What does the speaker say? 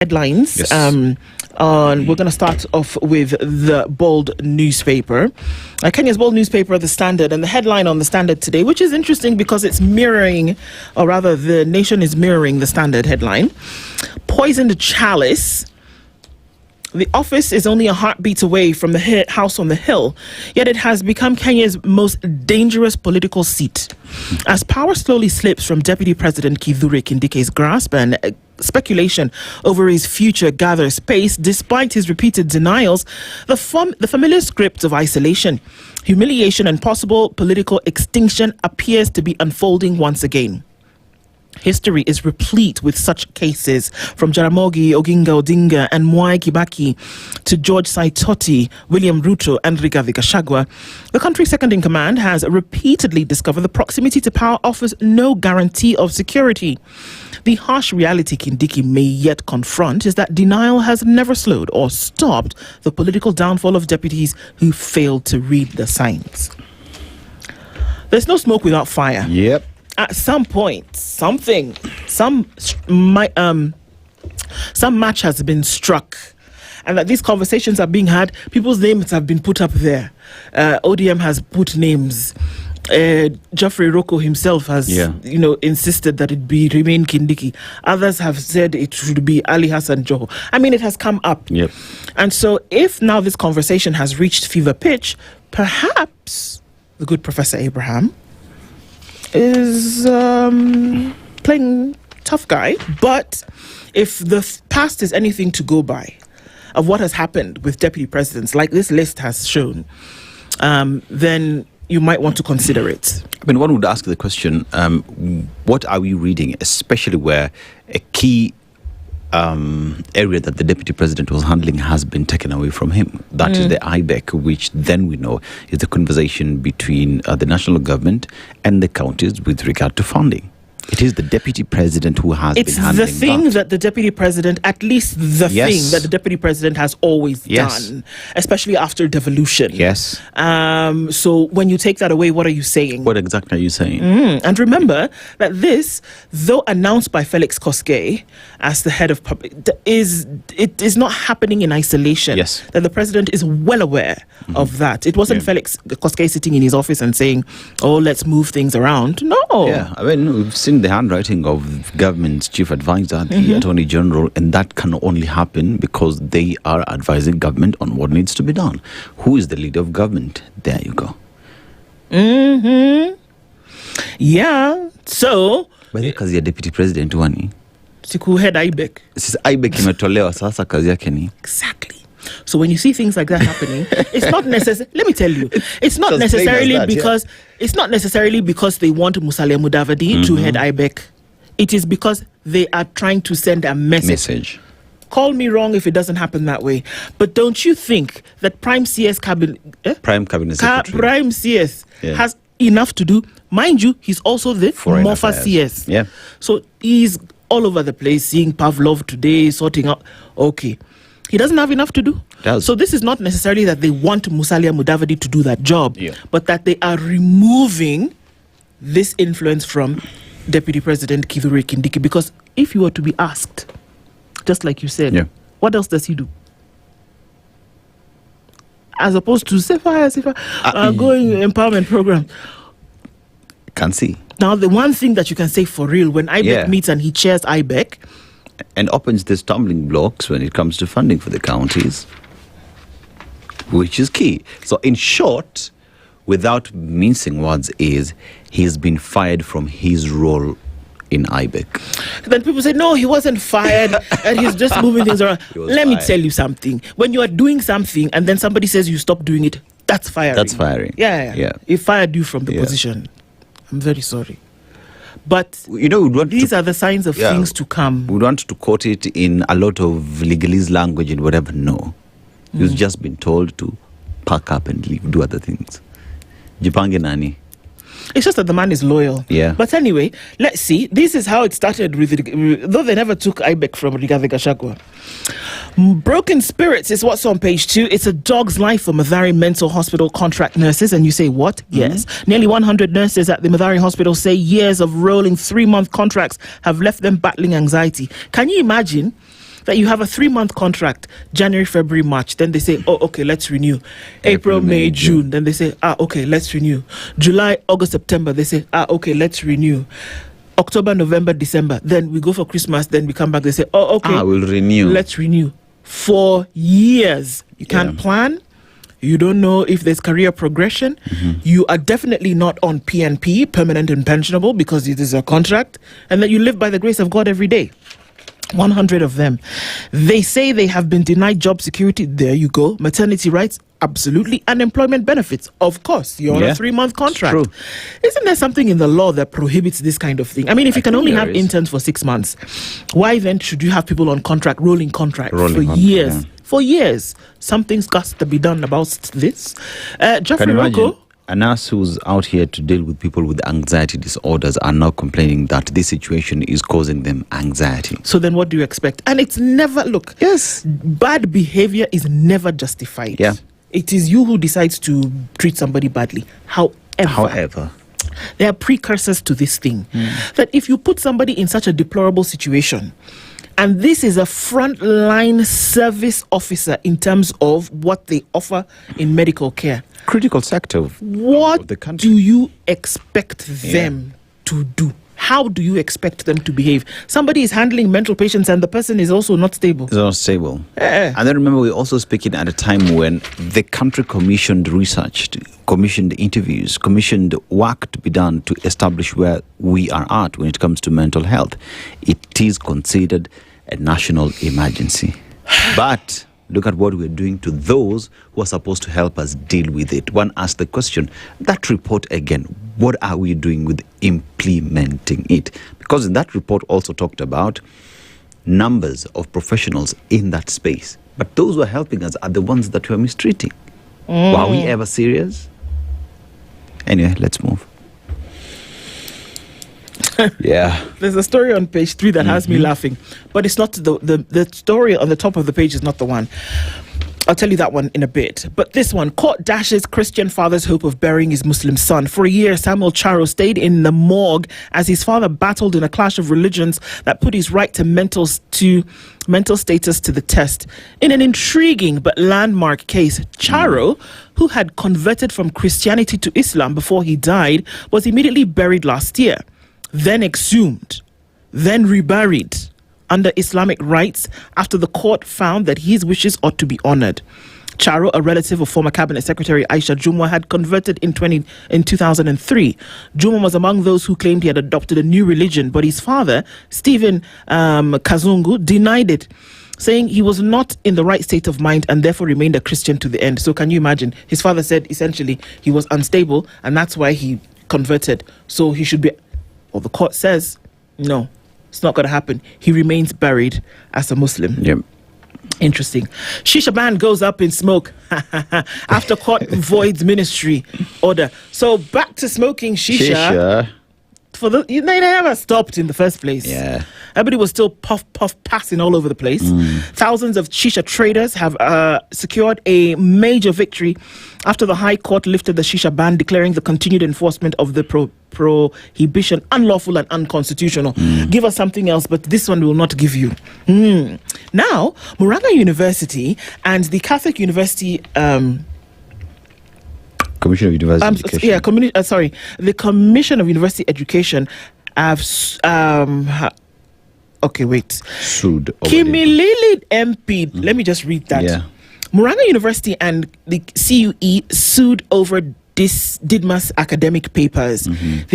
Headlines. Yes. We're going to start off with the Bold newspaper. Kenya's Bold newspaper, The Standard, and the headline on The Standard today, which is interesting because it's mirroring, or rather the Nation is mirroring the Standard headline. Poisoned chalice. The office is only a heartbeat away from the house on the hill, yet it has become Kenya's most dangerous political seat. As power slowly slips from Deputy President Kithure Kindike's grasp and speculation over his future gathers pace, despite his repeated denials, the familiar script of isolation, humiliation, and possible political extinction appears to be unfolding once again. History is replete with such cases, from Jaramogi Oginga Odinga and Mwai Kibaki to George Saitoti, William Ruto, and Rigathi Gachagua. The country's second in command has repeatedly discovered the proximity to power offers no guarantee of security. The harsh reality Kindiki may yet confront is that denial has never slowed or stopped the political downfall of deputies who failed to read the signs. There's no smoke without fire. Yep. At some point, some match has been struck, and that these conversations are being had. People's names have been put up there. ODM has put names. Geoffrey Rocco himself has, insisted that it remain Kindiki. Others have said it should be Ali Hassan Joho. I mean, it has come up. Yep. And so, if now this conversation has reached fever pitch, perhaps the good Professor Abraham is playing tough guy. But if the past is anything to go by of what has happened with deputy presidents, like this list has shown, then you might want to consider it. I mean, one would ask the question, what are we reading, especially where a key area that the deputy president was handling has been taken away from him? That is the IBEC, which then we know is the conversation between the national government and the counties with regard to funding. It is the deputy president who has been handling It's the thing that the deputy president, at least the thing that the deputy president has always done, especially after devolution. Yes. So when you take that away, what are you saying? What exactly are you saying? And remember that this, though announced by Felix Koskei as the head of public, it is not happening in isolation. Yes. That the president is well aware of that. It wasn't Felix Koskei sitting in his office and saying, "Oh, let's move things around." No. Yeah, I mean, we've seen the handwriting of government's chief advisor, the attorney general, and that can only happen because they are advising government on what needs to be done. Who is the leader of government? There you go. Yeah. So, by the kazi ya deputy president wani siku head IBEC. Sisi IBEC imetolewa, sasa kazi yake ni exactly. So when you see things like that happening, it's not necessary. Let me tell you, it's not necessarily because they want Musalia Mudavadi to head IBEC. It is because they are trying to send a message. Call me wrong if it doesn't happen that way, but don't you think that Prime CS cabinet CS has enough to do? Mind you, he's also the MOFA CS. Yeah. So he's all over the place, seeing Pavlov today, sorting out. Okay. He doesn't have enough to do. So this is not necessarily that they want Musalia Mudavadi to do that job, but that they are removing this influence from Deputy President Kithure Kindiki. Because if you were to be asked, just like you said, what else does he do? As opposed to going empowerment program. Can't see. Now, the one thing that you can say for real, when IBEC meets and he chairs IBEC, and opens the stumbling blocks when it comes to funding for the counties, which is key. So in short, without mincing words, is he's been fired from his role in IBEC. Then people say, no, he wasn't fired and he's just moving things around. Let me tell you something. When you are doing something and then somebody says you stop doing it, that's firing. That's firing. Yeah. He fired you from the position. I'm very sorry. But these are the signs of things to come. We want to quote it in a lot of legalese language and whatever. No. He's just been told to pack up and leave, do other things. Jipange nani. It's just that the man is loyal. Yeah. But anyway, let's see. This is how it started, though they never took IBEC from Rigathi Gachagua. Broken spirits is what's on page 2. It's a dog's life for Mathare Mental Hospital contract nurses. And you say, what? Yes. Nearly 100 nurses at the Mathare Hospital say years of rolling 3-month contracts have left them battling anxiety. Can you imagine that you have a 3-month contract, January, February, March. Then they say, oh, okay, let's renew. April, May, June. Then they say, okay, let's renew. July, August, September. They say, okay, let's renew. October, November, December. Then we go for Christmas. Then we come back. They say, okay, we'll renew. Let's renew. For years. You can't plan. You don't know if there's career progression. You are definitely not on PNP, permanent and pensionable, because it is a contract. And that you live by the grace of God every day. 100 of them. They say they have been denied job security. There you go. Maternity rights, absolutely. Unemployment benefits, of course. You're on a 3-month contract. Isn't there something in the law that prohibits this kind of thing? I mean, if you can only have interns for 6 months, why then should you have people on contract, rolling contract for years? Yeah. For years. Something's got to be done about this. Jeffrey Rocco. A nurse who's out here to deal with people with anxiety disorders are now complaining that this situation is causing them anxiety. So then what do you expect? And it's never, bad behavior is never justified. Yeah. It is you who decides to treat somebody badly. However, there are precursors to this thing. That if you put somebody in such a deplorable situation, and this is a frontline service officer in terms of what they offer in medical care. Critical sector of the country. Do you expect them to do? How do you expect them to behave? Somebody is handling mental patients and the person is also not stable. It's not stable. And then remember, we're also speaking at a time when the country commissioned research, commissioned interviews, commissioned work to be done to establish where we are at when it comes to mental health. It is considered a national emergency. But look at what we're doing to those who are supposed to help us deal with it. One asked the question, that report again, what are we doing with implementing it? Because in that report also talked about numbers of professionals in that space. But those who are helping us are the ones that we're mistreating. Are we ever serious? Anyway, let's move. There's a story on page 3 that has me laughing, but it's not the story on the top of the page is not the one. I'll tell you that one in a bit. But this one, court dashes Christian father's hope of burying his Muslim son. For a year, Samuel Charo stayed in the morgue as his father battled in a clash of religions that put his right to mental status to the test. In an intriguing but landmark case, Charo, who had converted from Christianity to Islam before he died, was immediately buried last year, then exhumed, then reburied under Islamic rites after the court found that his wishes ought to be honored. Charo, a relative of former Cabinet Secretary Aisha Jumwa, had converted in 2003. Jumwa was among those who claimed he had adopted a new religion, but his father, Stephen Kazungu, denied it, saying he was not in the right state of mind and therefore remained a Christian to the end. So can you imagine? His father said essentially he was unstable and that's why he converted. So he should be... Well, the court says, no, it's not going to happen. He remains buried as a Muslim. Yep. Interesting. Shisha ban goes up in smoke after court voids ministry order. So back to smoking shisha. They never stopped in the first place. Yeah. Everybody was still puff passing all over the place. Thousands of shisha traders have secured a major victory after the High Court lifted the shisha ban, declaring the continued enforcement of the prohibition unlawful and unconstitutional. Give us something else, but this one will not give you. Now, Muranga University and the Catholic University... Commission of University Education. The Commission of University Education have sued Kimilili MP. Let me just read that. Yeah. Muranga University and the CUE sued over Didmas academic papers. This